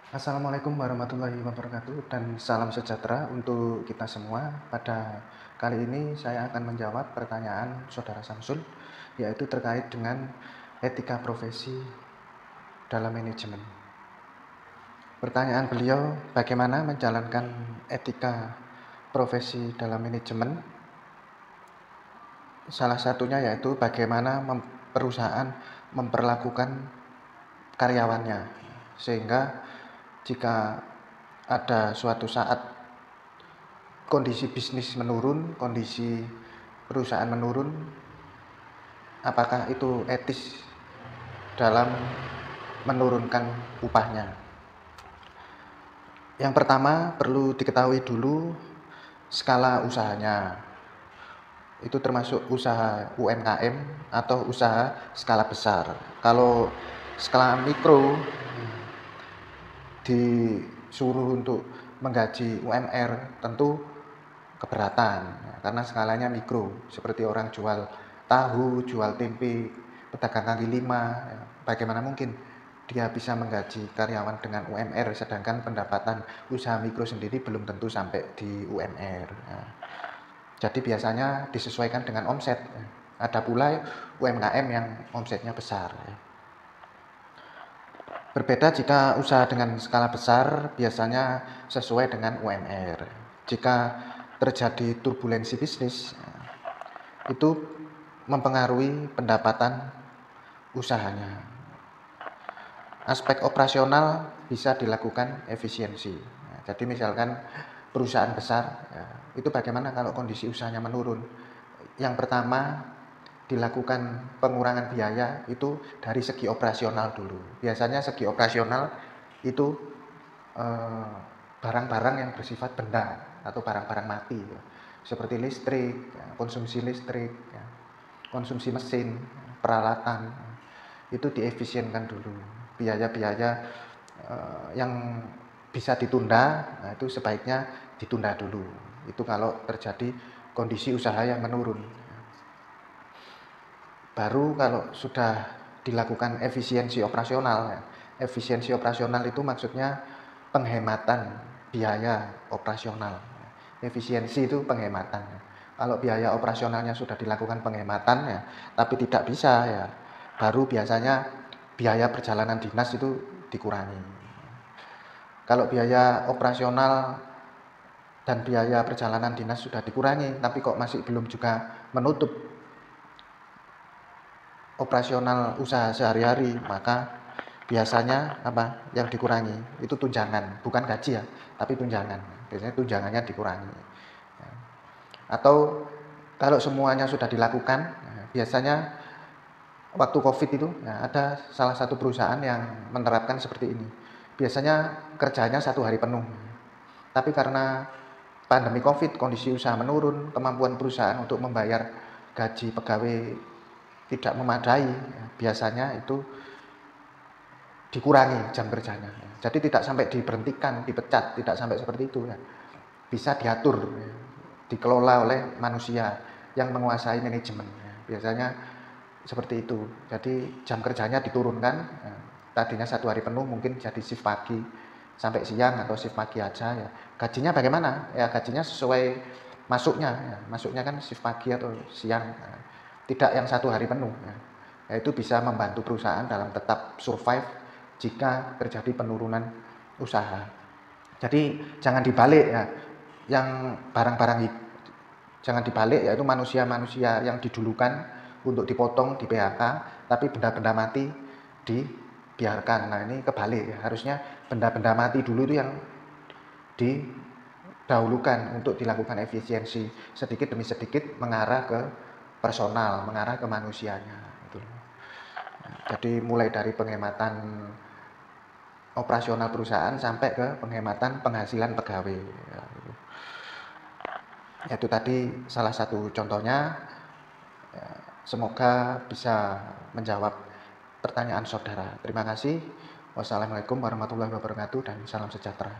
Assalamualaikum warahmatullahi wabarakatuh dan salam sejahtera untuk kita semua. Pada kali ini saya akan menjawab pertanyaan Saudara Samsul, yaitu terkait dengan etika profesi dalam manajemen. Pertanyaan beliau, bagaimana menjalankan etika profesi dalam manajemen? Salah satunya yaitu bagaimana perusahaan memperlakukan karyawannya, sehingga jika ada suatu saat kondisi bisnis menurun, kondisi perusahaan menurun, apakah itu etis dalam menurunkan upahnya? Yang pertama, perlu diketahui dulu skala usahanya. Itu termasuk usaha UMKM atau usaha skala besar. Kalau skala mikro disuruh untuk menggaji UMR tentu keberatan, karena skalanya mikro, seperti orang jual tahu, jual tempe, pedagang kaki lima, bagaimana mungkin dia bisa menggaji karyawan dengan UMR, sedangkan pendapatan usaha mikro sendiri belum tentu sampai di UMR. Jadi biasanya disesuaikan dengan omset. Ada pula UMKM yang omsetnya besar. Berbeda jika usaha dengan skala besar, biasanya sesuai dengan UMR. Jika terjadi turbulensi bisnis, itu mempengaruhi pendapatan usahanya. Aspek operasional bisa dilakukan efisiensi. Jadi misalkan perusahaan besar, itu bagaimana kalau kondisi usahanya menurun? Yang pertama, dilakukan pengurangan biaya itu dari segi operasional dulu. Biasanya segi operasional itu barang-barang yang bersifat benda atau barang-barang mati, seperti listrik, konsumsi listrik, konsumsi mesin, peralatan, itu diefisienkan dulu. Biaya-biaya yang bisa ditunda, itu sebaiknya ditunda dulu. Itu kalau terjadi kondisi usaha yang menurun. Baru kalau sudah dilakukan efisiensi operasional. Efisiensi operasional itu maksudnya penghematan biaya operasional. Efisiensi itu penghematan. Kalau biaya operasionalnya sudah dilakukan penghematan, tapi tidak bisa, baru biasanya biaya perjalanan dinas itu dikurangi. Kalau biaya operasional dan biaya perjalanan dinas sudah dikurangi, tapi kok masih belum juga menutup operasional usaha sehari-hari, maka biasanya yang dikurangi itu tunjangan, bukan gaji, tapi tunjangan. Biasanya tunjangannya dikurangi. Atau kalau semuanya sudah dilakukan, biasanya waktu COVID itu ada salah satu perusahaan yang menerapkan seperti ini. Biasanya kerjanya 1 hari penuh, tapi karena pandemi COVID, kondisi usaha menurun, kemampuan perusahaan untuk membayar gaji pegawai tidak memadai, biasanya itu dikurangi jam kerjanya. Jadi tidak sampai diberhentikan, dipecat, tidak sampai seperti itu. Bisa diatur, dikelola oleh manusia yang menguasai manajemen. Biasanya seperti itu. Jadi jam kerjanya diturunkan, tadinya 1 hari penuh mungkin jadi shift pagi sampai siang atau shift pagi aja. Gajinya bagaimana? Gajinya sesuai masuknya. Masuknya kan shift pagi atau siang. Tidak yang 1 hari penuh. Itu bisa membantu perusahaan dalam tetap survive jika terjadi penurunan usaha. Jadi jangan dibalik, yang barang-barang jangan dibalik, yaitu manusia-manusia yang didulukan untuk dipotong di PHK, tapi benda-benda mati dibiarkan. Nah ini kebalik, harusnya benda-benda mati dulu itu yang didahulukan untuk dilakukan efisiensi, sedikit demi sedikit mengarah ke personal, mengarah ke manusianya. Jadi mulai dari penghematan operasional perusahaan sampai ke penghematan penghasilan pegawai. Itu tadi salah satu contohnya. Semoga bisa menjawab pertanyaan saudara. Terima kasih. Wassalamualaikum warahmatullahi wabarakatuh dan salam sejahtera.